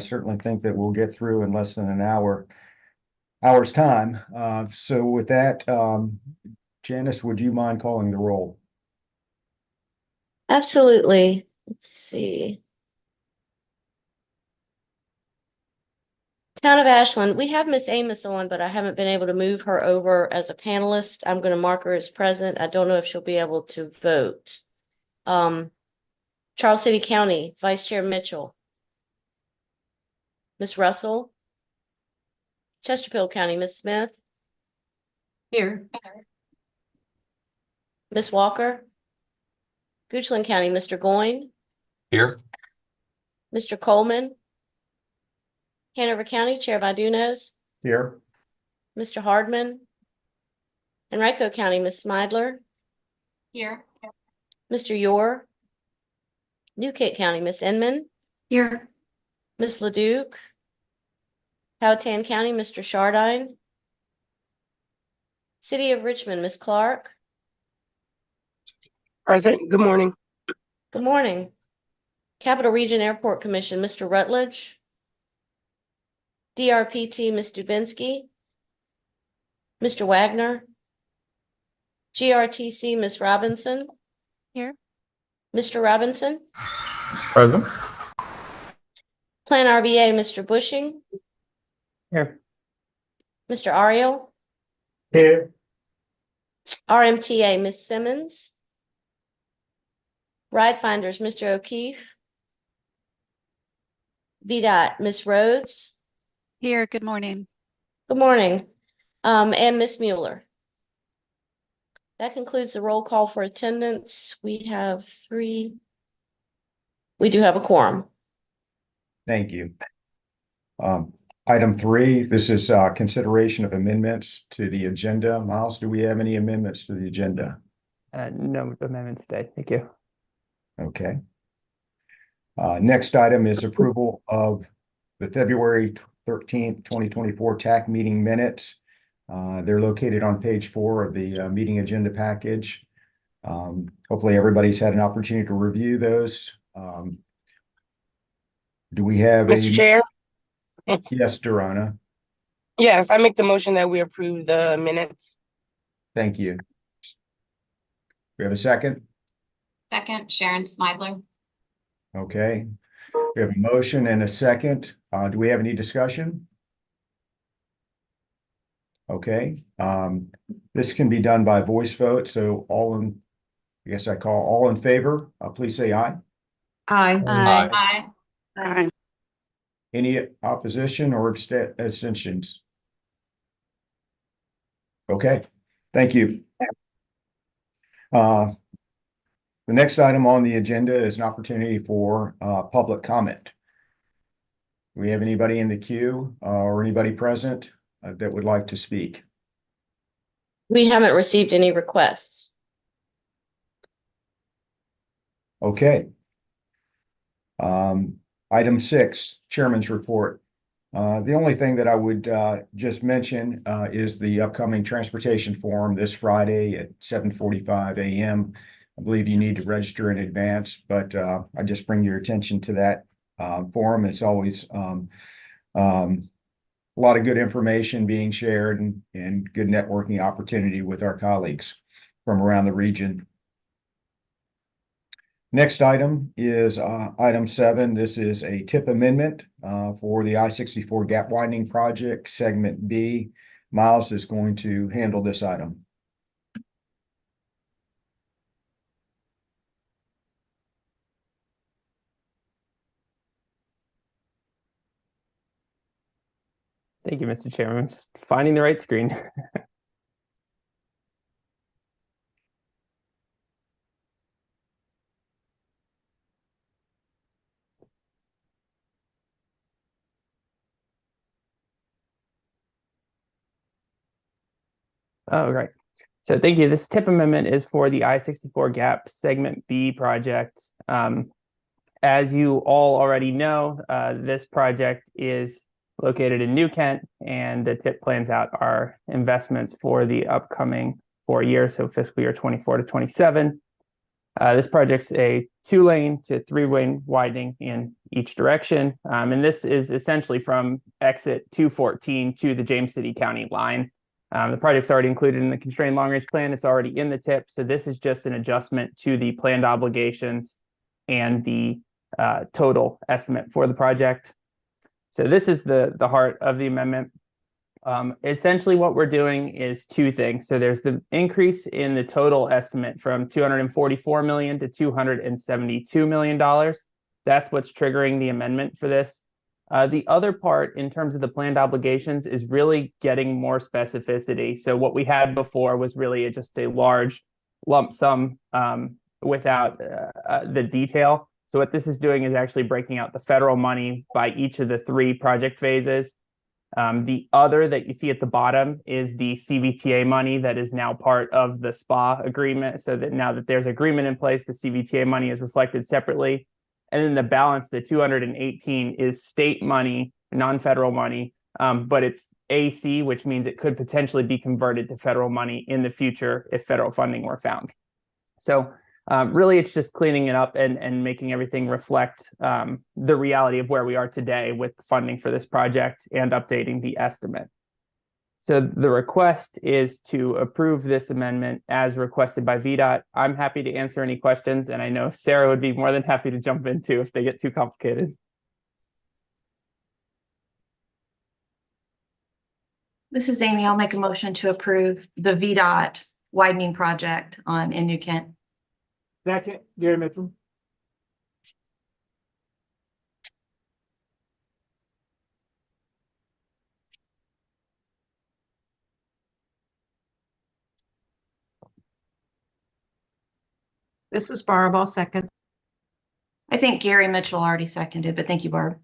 certainly think that we'll get through in less than an hour's time. So with that, Janice, would you mind calling the roll? Absolutely. Let's see. Town of Ashland, we have Miss Amos on, but I haven't been able to move her over as a panelist. I'm going to mark her as present. I don't know if she'll be able to vote. Charles City County, Vice Chair Mitchell. Miss Russell. Chesterfield County, Miss Smith. Here. Miss Walker. Goochland County, Mr. Goyne. Here. Mr. Coleman. Hanover County, Chair Vidunos. Here. Mr. Hardman. Henrico County, Miss Smidler. Here. Mr. Yor. Newcastle County, Miss Inman. Here. Miss LeDuc. Powhatan County, Mr. Shardine. City of Richmond, Miss Clark. Present. Good morning. Good morning. Capital Region Airport Commission, Mr. Rutledge. DRPT, Ms. Dubinsky. Mr. Wagner. GRTC, Ms. Robinson. Here. Mr. Robinson. Present. Plan RVA, Mr. Bushing. Here. Mr. Ariel. Here. RMTA, Ms. Simmons. Ride Finders, Mr. O'Keefe. VDOT, Ms. Rhodes. Here. Good morning. Good morning. And Ms. Mueller. That concludes the roll call for attendance. We do have a quorum. Thank you. Item 3, this is consideration of amendments to the agenda. Miles, do we have any amendments to the agenda? No amendments today. Thank you. Okay. Next item is approval of the February 13th, 2024 TAC meeting minutes. They're located on page 4 of the meeting agenda package. Hopefully everybody's had an opportunity to review those. Do we have Mr. Chair? Yes, Dorona. Yes, I make the motion that we approve the minutes. Thank you. We have a second? Second, Sharon Smidler. Okay. We have a motion and a second. Do we have any discussion? Okay. This can be done by voice vote. So I call all in favor. Please say aye. Aye. Aye. Aye. Any opposition or abstentions? Okay, thank you. The next item on the agenda is an opportunity for public comment. Do we have anybody in the queue or anybody present that would like to speak? We haven't received any requests. Okay. Item 6, Chairman's report. The only thing that I would just mention is the upcoming transportation forum this Friday at 7:45 a.m. I believe you need to register in advance, but I just bring your attention to that forum. It's always a lot of good information being shared and good networking opportunity with our colleagues from around the region. Next item is item 7. This is a TIP amendment for the I-64 gap widening project, segment B. Miles is going to handle this item. Thank you, Mr. Chairman. Just finding the right screen. Oh, right. So thank you. This TIP amendment is for the I-64 Gap Segment B project. As you all already know, this project is located in New Kent, and the TIP plans out our investments for the upcoming 4 years, so fiscal year 24 to 27. This project's a 2-lane to 3-lane widening in each direction. And this is essentially from exit 214 to the James City County line. The project's already included in the constrained long range plan. It's already in the tip. So this is just an adjustment to the planned obligations and the total estimate for the project. So this is the heart of the amendment. Essentially what we're doing is two things. So there's the increase in the total estimate from $244 million to $272 million. That's what's triggering the amendment for this. The other part in terms of the planned obligations is really getting more specificity. So what we had before was really just a large lump sum without the detail. So what this is doing is actually breaking out the federal money by each of the 3 project phases. The other that you see at the bottom is the CVTA money that is now part of the SPA agreement. So that now that there's agreement in place, the CVTA money is reflected separately. And then the balance, the 218, is state money, non-federal money, but it's AC, which means it could potentially be converted to federal money in the future if federal funding were found. So really, it's just cleaning it up and making everything reflect the reality of where we are today with funding for this project and updating the estimate. So the request is to approve this amendment as requested by VDOT. I'm happy to answer any questions, and I know Sarah would be more than happy to jump in too if they get too complicated. This is Amy. I'll make a motion to approve the VDOT widening project in New Kent. Second, Gary Mitchell. This is Barb. I'll second. I think Gary Mitchell already seconded, but thank you, Barb.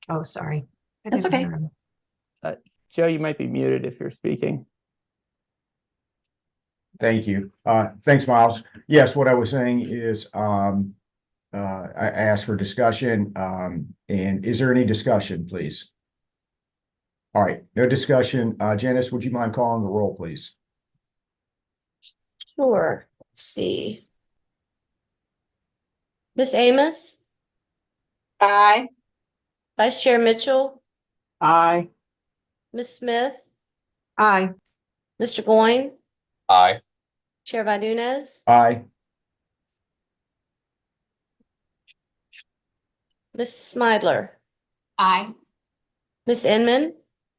Oh, sorry. I That's didn't okay. hear him. Joe, you might be muted if you're speaking. Thank you. Thanks, Miles. Yes, what I was saying is I asked for discussion. And is there any discussion, please? All right, no discussion. Janice, would you mind calling the roll, please? Sure. Let's see. Miss Amos, Aye. Vice Chair Mitchell, Aye. Miss Smith, Aye. Mr. Goyne, Aye. Chair Vadunez, Aye. Miss Smidler, Aye. Miss Inman,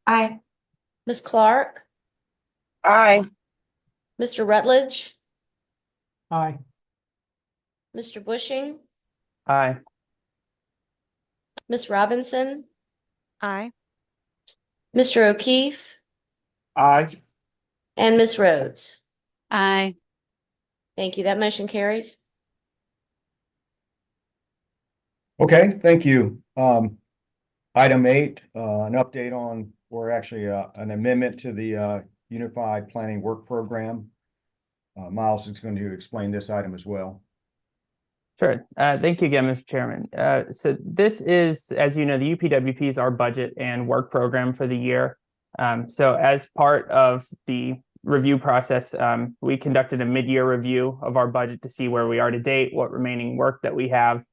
Aye. Miss Clark, Aye. Mr. Rutledge, Aye. Mr. Bushing, Aye. Miss Robinson, Aye. Mr. O'Keefe, Aye. and Miss Rhodes. Aye. Thank you. That motion carries. Okay, thank you. Item 8, an update on, or actually an amendment to the Unified Planning Work Program. Miles is going to explain this item as well. Sure. Thank you again, Mr. Chairman. So this is, as you know, the UPWP is our budget and work program for the year. So as part of the review process, we conducted a mid-year review of our budget to see where we are to date, what remaining work that we have.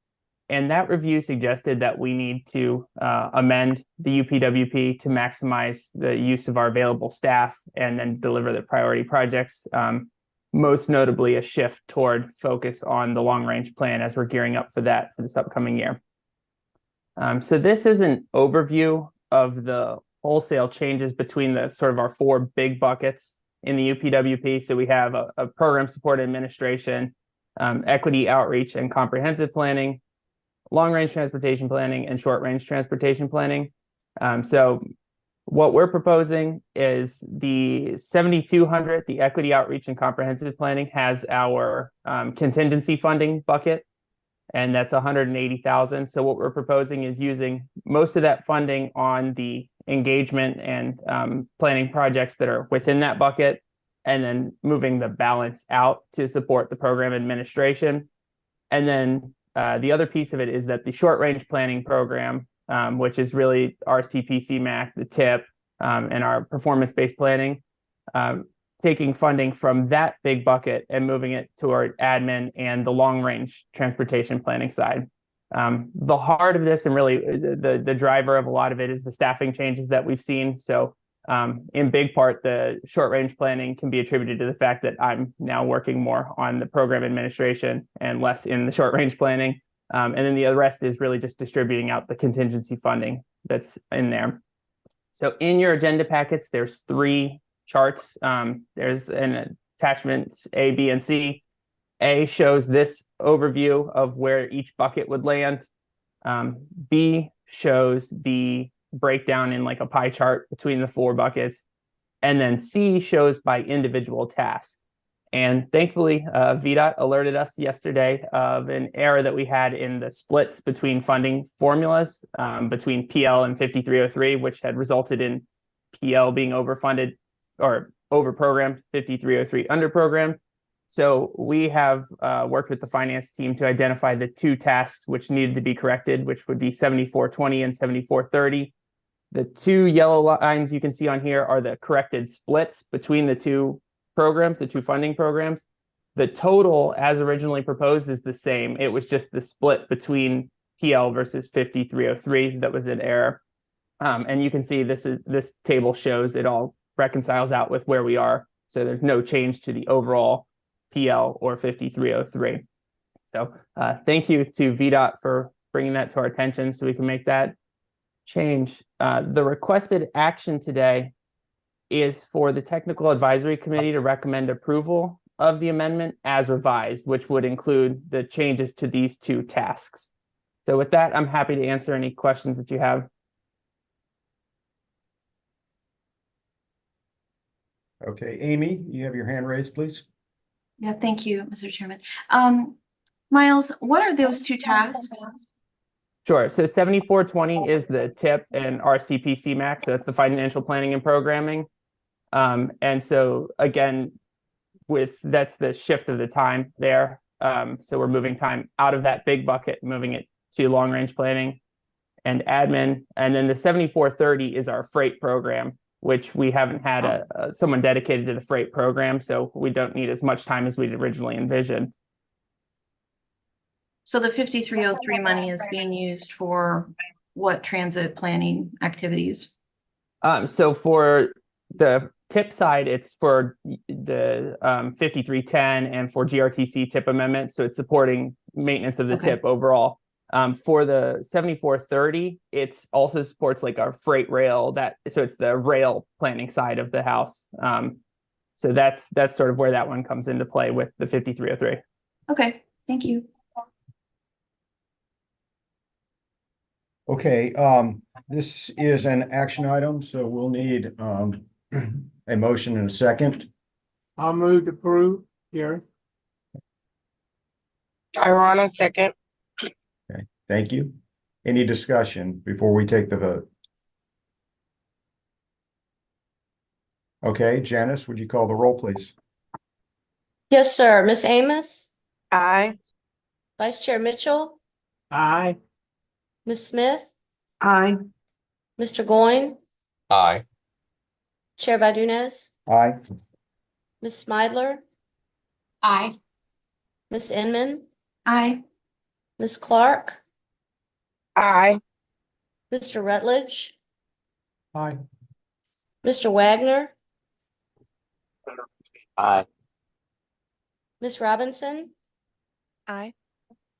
And that review suggested that we need to amend the UPWP to maximize the use of our available staff and then deliver the priority projects. Most notably, a shift toward focus on the long-range plan as we're gearing up for that for this upcoming year. So this is an overview of the wholesale changes between the sort of our 4 big buckets in the UPWP. So we have a program support administration, equity outreach and comprehensive planning, long-range transportation planning, and short-range transportation planning. So what we're proposing is the 7,200, the equity outreach and comprehensive planning, has our contingency funding bucket, and that's 180,000. So what we're proposing is using most of that funding on the engagement and planning projects that are within that bucket, and then moving the balance out to support the program administration. And then the other piece of it is that the short range planning program, which is really RSTP CMAC, the TIP, and our performance-based planning, taking funding from that big bucket and moving it toward admin and the long-range transportation planning side. The heart of this and really the driver of a lot of it is the staffing changes that we've seen. So in big part, the short-range planning can be attributed to the fact that I'm now working more on the program administration and less in the short-range planning. And then the rest is really just distributing out the contingency funding that's in there. So in your agenda packets, there's 3 charts. There's an attachments A, B, and C. A shows this overview of where each bucket would land. B shows the breakdown in like a pie chart between the 4 buckets. And then C shows by individual task. And thankfully, VDOT alerted us yesterday of an error that we had in the splits between funding formulas between PL and 5303, which had resulted in PL being overfunded or overprogrammed, 5303 underprogrammed. So we have worked with the finance team to identify the 2 tasks which needed to be corrected, which would be 7420 and 7430. The 2 yellow lines you can see on here are the corrected splits between the 2 programs, the 2 funding programs. The total as originally proposed is the same. It was just the split between PL versus 5303 that was an error. And you can see this table shows it all reconciles out with where we are. So there's no change to the overall PL or 5303. So thank you to VDOT for bringing that to our attention so we can make that change. The requested action today is for the Technical Advisory Committee to recommend approval of the amendment as revised, which would include the changes to these 2 tasks. So with that, I'm happy to answer any questions that you have. Okay, Amy, you have your hand raised, please. Yeah, thank you, Mr. Chairman. Miles, what are those 2 tasks? Sure. So 7420 is the TIP and RRTPC Max. That's the financial planning and programming. And so again, that's the shift of the time there. So we're moving time out of that big bucket, moving it to long range planning and admin. And then the 7430 is our freight program, which we haven't had someone dedicated to the freight program. So we don't need as much time as we'd originally envisioned. So the 5303 money is being used for what transit planning activities? So for the TIP side, it's for the 5310 and for GRTC TIP amendments. So it's supporting maintenance of the TIP overall. For the 7430, it's also supports like our freight rail so it's the rail planning side of the house. So that's sort of where that one comes into play with the 5303. Okay, thank you. Okay, this is an action item, so we'll need a motion and a second. I'll move to approve, Gary. Irana, second. Okay, thank you. Any discussion before we take the vote? Okay, Janice, would you call the roll, please? Yes, sir. Miss Amos, Aye. Vice Chair Mitchell, Aye. Miss Smith, Aye. Mr. Goin, Aye. Chair Vadunez, Aye. Miss Smidler, Aye. Miss Inman, Aye. Miss Clark, Aye. Mr. Rutledge, Aye. Mr. Wagner, Aye. Miss Robinson, Aye.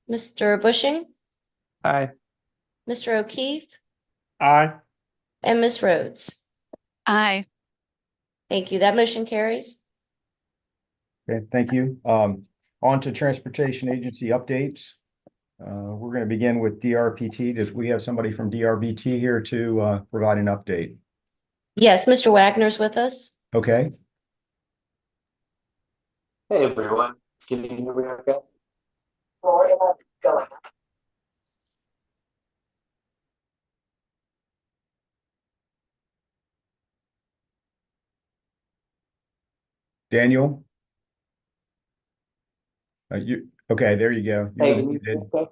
Mr. Bushing, Aye. Mr. O'Keefe, Aye. and Miss Rhodes. Aye. Thank you. That motion carries. Okay, thank you. On to transportation agency updates. We're going to begin with DRPT. Does we have somebody from DRBT here to provide an update? Yes, Mr. Wagner's with us. Okay, Hey everyone, can you hear me okay? Daniel? Okay, there you go. You're Hey, can you hear muted. me okay?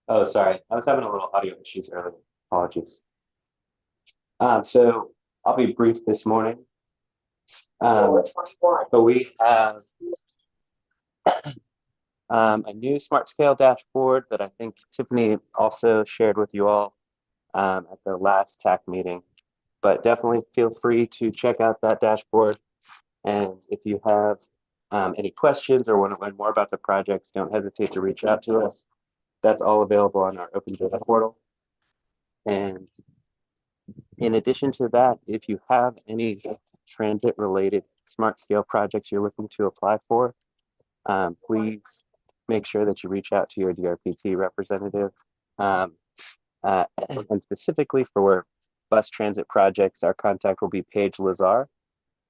Oh, sorry, I was having a little audio issues earlier. Apologies. So I'll be brief this morning. But we have a new smart scale dashboard that I think Tiffany also shared with you all at the last TAC meeting. But definitely feel free to check out that dashboard. And if you have any questions or want to learn more about the projects, don't hesitate to reach out to us. That's all available on our open data portal. And in addition to that, if you have any transit related smart scale projects you're looking to apply for, please make sure that you reach out to your DRPT representative. And specifically for bus transit projects, our contact will be Paige Lazar.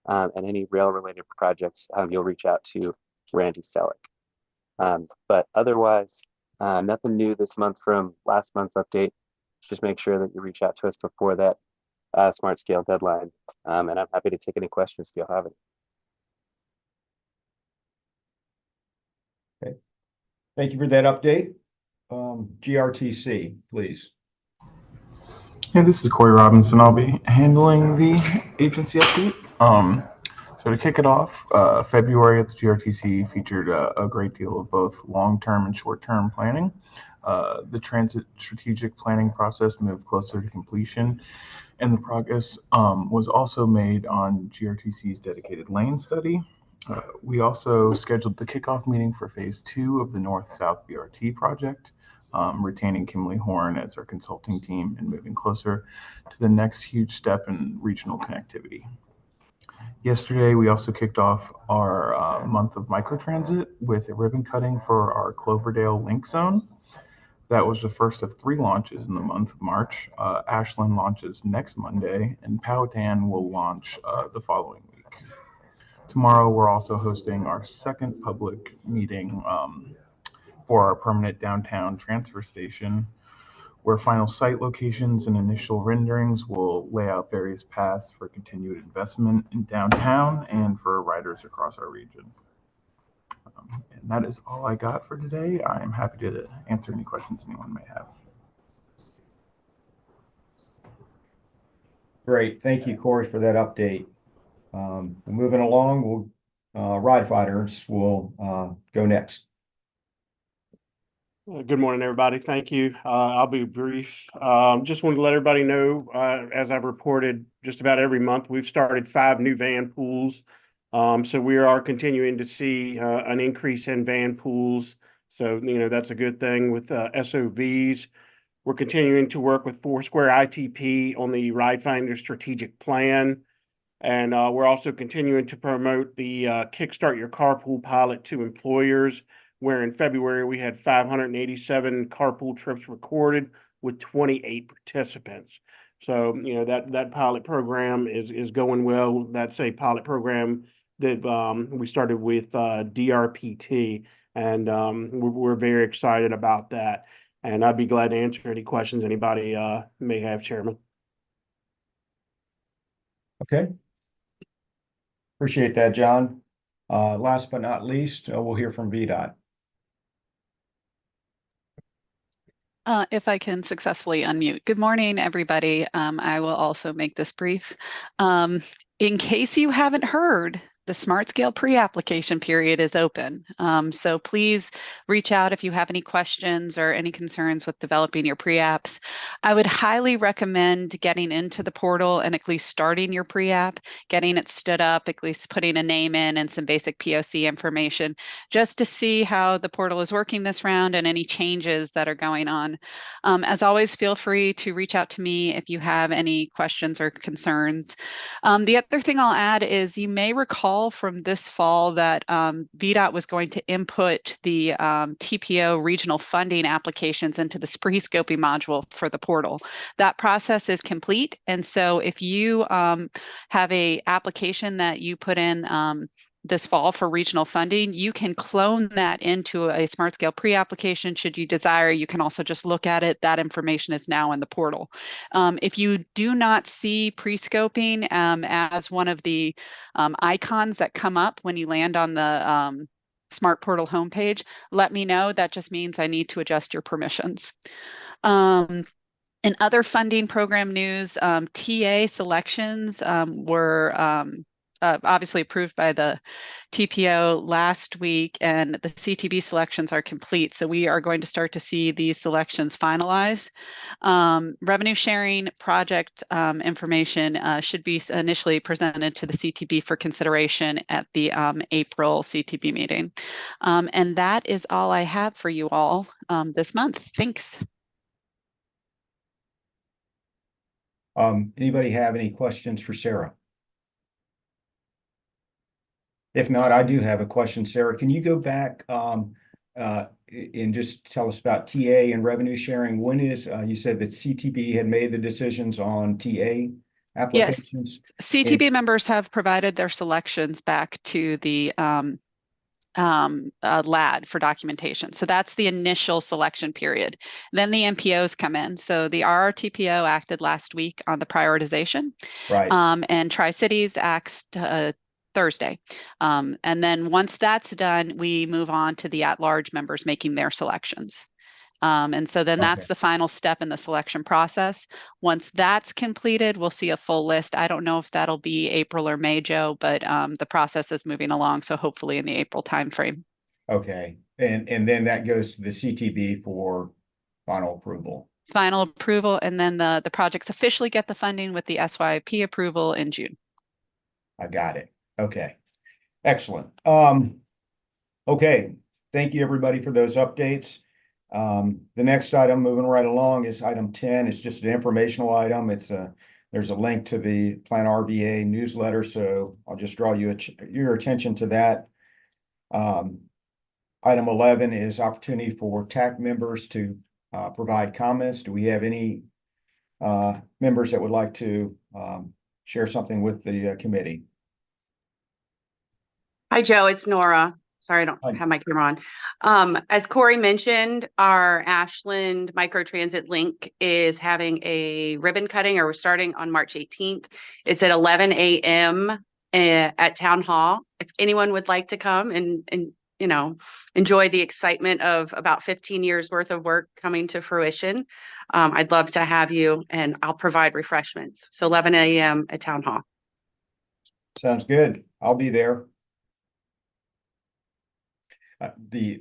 And any rail related projects, you'll reach out to Randy Selleck. But otherwise, nothing new this month from last month's update. Just make sure that you reach out to us before that smart scale deadline. And I'm happy to take any questions if you'll have it. Okay. Thank you for that update. GRTC, please. Hey, this is Corey Robinson. I'll be handling the agency update. So to kick it off, February at the GRTC featured a great deal of both long-term and short-term planning. The transit strategic planning process moved closer to completion, and the progress was also made on GRTC's dedicated lane study. We also scheduled the kickoff meeting for phase 2 of the North-South BRT project, retaining Kimberly Horn as our consulting team and moving closer to the next huge step in regional connectivity. Yesterday, we also kicked off our month of microtransit with a ribbon cutting for our Cloverdale Link Zone. That was the first of 3 launches in the month of March. Ashland launches next Monday, and Powhatan will launch the following week. Tomorrow, we're also hosting our second public meeting for our permanent downtown transfer station, where final site locations and initial renderings will lay out various paths for continued investment in downtown and for riders across our region. And that is all I got for today. I am happy to answer any questions anyone may have. Great. Thank you, Corey, for that update. Moving along, Ride Fighters will go next. Good morning, everybody. Thank you. I'll be brief. Just wanted to let everybody know, as I've reported just about every month, we've started 5 new van pools. So we are continuing to see an increase in van pools. So, that's a good thing with SOVs. We're continuing to work with Foursquare ITP on the Ride Finder strategic plan. And we're also continuing to promote the Kickstart Your Carpool pilot to employers, where in February we had 587 carpool trips recorded with 28 participants. So, that pilot program is going well. That's a pilot program that we started with DRPT, and we're very excited about that. And I'd be glad to answer any questions anybody may have, Chairman. Okay. Appreciate that, John. Last but not least, we'll hear from VDOT. If I can successfully unmute. Good morning, everybody. I will also make this brief. In case you haven't heard, the Smart Scale pre-application period is open. So please reach out if you have any questions or any concerns with developing your pre-apps. I would highly recommend getting into the portal and at least starting your pre-app, getting it stood up, at least putting a name in and some basic POC information, just to see how the portal is working this round and any changes that are going on. As always, feel free to reach out to me if you have any questions or concerns. The other thing I'll add is you may recall from this fall that VDOT was going to input the TPO regional funding applications into the pre-scoping module for the portal. That process is complete. And so if you have a application that you put in this fall for regional funding, you can clone that into a Smart Scale pre-application should you desire. You can also just look at it. That information is now in the portal. If you do not see pre-scoping as one of the icons that come up when you land on the Smart Portal homepage, let me know. That just means I need to adjust your permissions. In other funding program news, TA selections were obviously approved by the TPO last week, and the CTB selections are complete. So we are going to start to see these selections finalized. Revenue sharing project information should be initially presented to the CTB for consideration at the April CTB meeting. And that is all I have for you all this month. Thanks. Anybody have any questions for Sarah? If not, I do have a question. Sarah, can you go back and just tell us about TA and revenue sharing? When is, you said that CTB had made the decisions on TA applications? Yes, CTB members have provided their selections back to the LAD for documentation. So that's the initial selection period. Then the MPOs come in. So the RRTPO acted last week on the prioritization. Right. And Tri-Cities acts Thursday. And then once that's done, we move on to the at-large members making their selections. And so then that's the final step in the selection process. Once that's completed, we'll see a full list. I don't know if that'll be April or May, Joe, but the process is moving along. So hopefully in the April timeframe. Okay. And then that goes to the CTB for final approval. Final approval. And then the projects officially get the funding with the SYP approval in June. I got it. Okay. Excellent. Okay. Thank you, everybody, for those updates. The next item, moving right along, is item 10. It's just an informational item. There's a link to the Plan RVA newsletter, so I'll just draw your attention to that. Item 11 is opportunity for TAC members to provide comments. Do we have any members that would like to share something with the committee? Hi, Joe. It's Nora. Sorry, I don't have my camera on. As Corey mentioned, our Ashland Microtransit Link is having a ribbon cutting, or we're starting on March 18th. It's at 11 a.m. At Town Hall. If anyone would like to come and you know, enjoy the excitement of about 15 years worth of work coming to fruition, I'd love to have you, and I'll provide refreshments. So 11 a.m. at Town Hall. Sounds good. I'll be there. The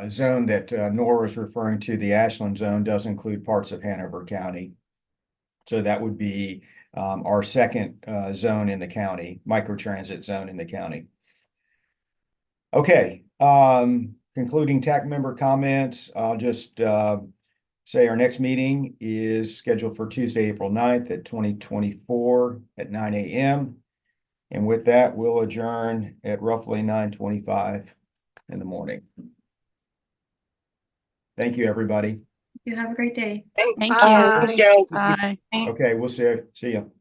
zone that Nora is referring to, the Ashland zone, does include parts of Hanover County. So that would be our second zone in the county, microtransit zone in the county. Okay, concluding TAC member comments, I'll just say our next meeting is scheduled for Tuesday, April 9th at 2024 at 9 a.m. And with that, we'll adjourn at roughly 9:25 in the morning. Thank you, everybody. You have a great day. Thank you. Thanks, Joe. Bye. Okay, we'll see you.